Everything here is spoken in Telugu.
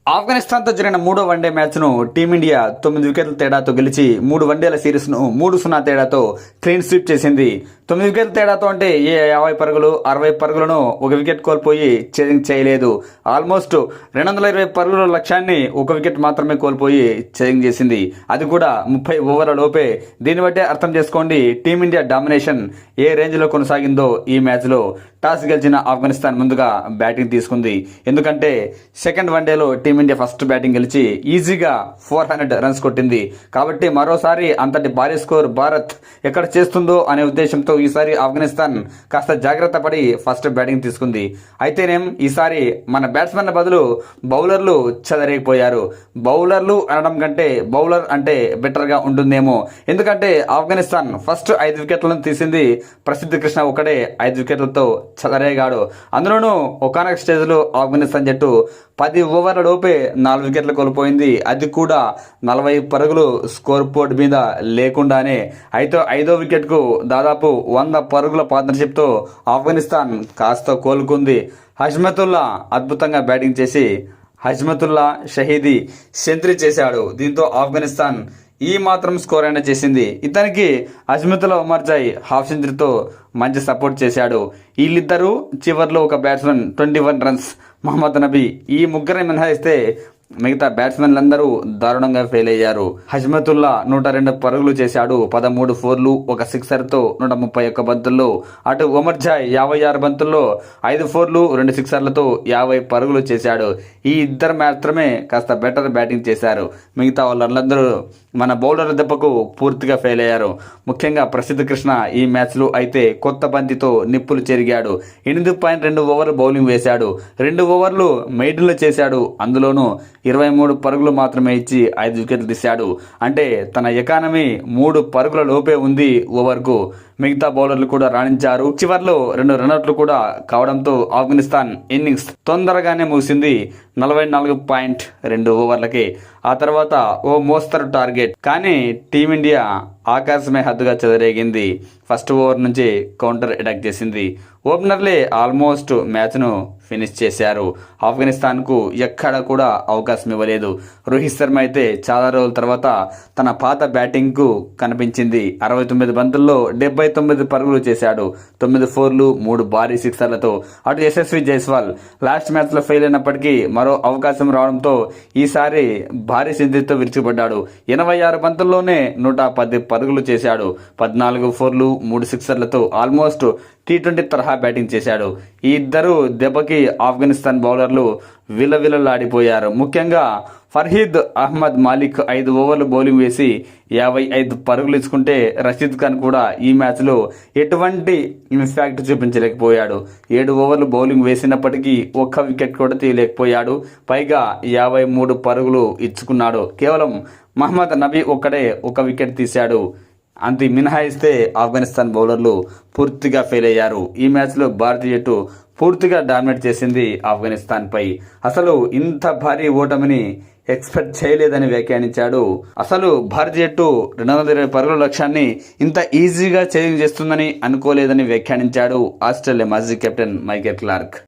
ఆఫ్ఘనిస్తాన్తో జరిగిన మూడో వన్డే మ్యాచ్ను టీమిండియా 9 వికెట్ల తేడాతో గెలిచి 3 వన్డేల సిరీస్ను 3-0 తేడాతో క్లీన్ స్వీప్ చేసింది. 9 వికెట్ల తేడాతో అంటే 50 పరుగులు 60 పరుగులను ఒక వికెట్ కోల్పోయి చేజింగ్ చేయలేదు. ఆల్మోస్ట్ 220 పరుగుల లక్ష్యాన్ని ఒక వికెట్ మాత్రమే కోల్పోయి చేజింగ్ చేసింది. అది కూడా 30 ఓవర్ల లోపే. దీన్ని బట్టే అర్థం చేసుకోండి టీమిండియా డామినేషన్ ఏ రేంజ్లో కొనసాగిందో. ఈ మ్యాచ్లో టాస్ గెలిచిన ఆఫ్ఘనిస్తాన్ ముందుగా బ్యాటింగ్ తీసుకుంది. ఎందుకంటే సెకండ్ వన్డేలో టీమిండియా ఫస్ట్ బ్యాటింగ్ గెలిచి ఈజీగా 400 రన్స్ కొట్టింది. కాబట్టి మరోసారి అంతటి భారీ స్కోర్ భారత్ ఎక్కడ చేస్తుందో అనే ఉద్దేశంతో ఈసారి ఆఫ్ఘనిస్తాన్ కాస్త జాగ్రత్త పడి ఫస్ట్ బ్యాటింగ్ తీసుకుంది. అయితేనేం ఈసారి మన బ్యాట్స్మెన్ల బదులు బౌలర్లు చెలరేగిపోయారు. బౌలర్లు అనడం కంటే బౌలర్ అంటే బెటర్గా ఉంటుందేమో. ఎందుకంటే ఆఫ్ఘనిస్తాన్ ఫస్ట్ 5 వికెట్లను తీసింది ప్రసిద్ధ కృష్ణ ఒకడే 5 వికెట్లతో చెలరేగాడు. అందులోనూ ఒకానొక స్టేజ్లో ఆఫ్ఘనిస్తాన్ జట్టు 10 ఓవర్ల లోపే 4 వికెట్లు కోల్పోయింది. అది కూడా 40 పరుగులు స్కోర్ బోర్డ్ మీద లేకుండానే. అయితే 5వ వికెట్కు దాదాపు 100 పరుగుల పార్ట్నర్షిప్తో ఆఫ్ఘనిస్తాన్ కాస్త కోలుకుంది. హష్మతుల్లా అద్భుతంగా బ్యాటింగ్ చేసి హష్మతుల్లా షహీదీ సెంచరీ చేశాడు. దీంతో ఆఫ్ఘనిస్తాన్ ఈ మాత్రం స్కోర్ అయినా చేసింది. ఇతనికి అజ్మతుల్లా ఉమర్జాయ్ హాఫ్ సెంచరీతో మంచి సపోర్ట్ చేశాడు. వీళ్ళిద్దరూ చివర్లో ఒక బ్యాట్స్మెన్ 21 రన్స్, మహమ్మద్ నబీ, ఈ ముగ్గురిని మినహాయిస్తే మిగతా బ్యాట్స్మెన్లందరూ దారుణంగా ఫెయిల్ అయ్యారు. హజ్మతుల్లా 102 పరుగులు చేశాడు. 13 ఫోర్లు, ఒక సిక్సర్తో 131 బంతుల్లో. అటు ఉమర్జాయ్ 56 బంతుల్లో 5 ఫోర్లు 2 సిక్సర్లతో 50 పరుగులు చేశాడు. ఈ ఇద్దరు మాత్రమే కాస్త బెటర్ బ్యాటింగ్ చేశారు. మిగతా వాళ్ళందరూ మన బౌలర్ దెబ్బకు పూర్తిగా ఫెయిల్ అయ్యారు. ముఖ్యంగా ప్రసిద్ధ కృష్ణ ఈ మ్యాచ్లో అయితే కొత్త బంతితో నిప్పులు చెరిగాడు. 8.2 ఓవర్లు బౌలింగ్ వేశాడు. 2 ఓవర్లు మెయిడన్లు చేశాడు. అందులోనూ 23 పరుగులు మాత్రమే ఇచ్చి 5 వికెట్లు తీశాడు. అంటే తన ఎకానమీ 3 పరుగుల లోపే ఉంది ఓవర్కు. మిగతా బౌలర్లు కూడా రాణించారు. చివర్లో 2 రన్అట్లు కూడా కావడంతో ఆఫ్ఘనిస్తాన్ ఇన్నింగ్స్ తొందరగానే ముగిసింది 44.2 ఓవర్లకి. ఆ తర్వాత ఓ మోస్తరు టార్గెట్. కానీ టీమిండియా ఆకాశమే హద్దుగా చెలరేగింది. ఫస్ట్ ఓవర్ నుంచి కౌంటర్ అటాక్ చేసింది. ఓపెనర్లే ఆల్మోస్ట్ మ్యాచ్ను ఫినిష్ చేశారు. ఆఫ్ఘనిస్తాన్కు ఎక్కడ కూడా అవకాశం ఇవ్వలేదు. రోహిత్ శర్మ అయితే చాలా రోజుల తర్వాత తన పాత బ్యాటింగ్కు కనిపించింది. 69 బంతుల్లో 79 పరుగులు చేశాడు. 9 ఫోర్లు 3 భారీ సిక్సర్లతో. అటు యశస్వి జైస్వాల్ లాస్ట్ మ్యాచ్లో ఫెయిల్ అయినప్పటికీ మరో అవకాశం రావడంతో ఈసారి భారీ సెంచరీతో విరిచిపడ్డాడు. 86 బంతుల్లోనే 110 పరుగులు చేశాడు. 14 ఫోర్లు 3 సిక్సర్లతో ఆల్మోస్ట్ T20 తరహా బ్యాటింగ్ చేశాడు. ఈ ఇద్దరు దెబ్బకి ఆఫ్ఘనిస్తాన్ బౌలర్లు విలవిలలాడిపోయారు. ముఖ్యంగా ఫర్హీద్ అహ్మద్ మాలిక్ 5 ఓవర్లు బౌలింగ్ వేసి 55 పరుగులు ఇచ్చుకుంటే రషీద్ ఖాన్ కూడా ఈ మ్యాచ్లో ఎటువంటి ఇంపాక్ట్ చూపించలేకపోయాడు. 7 ఓవర్లు బౌలింగ్ వేసినప్పటికీ ఒక్క వికెట్ కూడా తీయలేకపోయాడు. పైగా 53 పరుగులు ఇచ్చుకున్నాడు. కేవలం మహమ్మద్ నబీ ఒక్కడే ఒక వికెట్ తీశాడు. అంతే మినహాయిస్తే ఆఫ్ఘనిస్తాన్ బౌలర్లు పూర్తిగా ఫెయిల్ అయ్యారు. ఈ మ్యాచ్లో భారతీయ జట్టు పూర్తిగా డామినేట్ చేసింది ఆఫ్ఘనిస్తాన్పై. అసలు ఇంత భారీ ఓటమిని ఎక్స్పెక్ట్ చేయలేదని వ్యాఖ్యానించాడు. అసలు భారతీయ జట్టు 220 పరుగుల లక్ష్యాన్ని ఇంత ఈజీగా చేంజ్ చేస్తుందని అనుకోలేదని వ్యాఖ్యానించాడు ఆస్ట్రేలియా మాజీ కెప్టెన్ మైకేల్ క్లార్క్.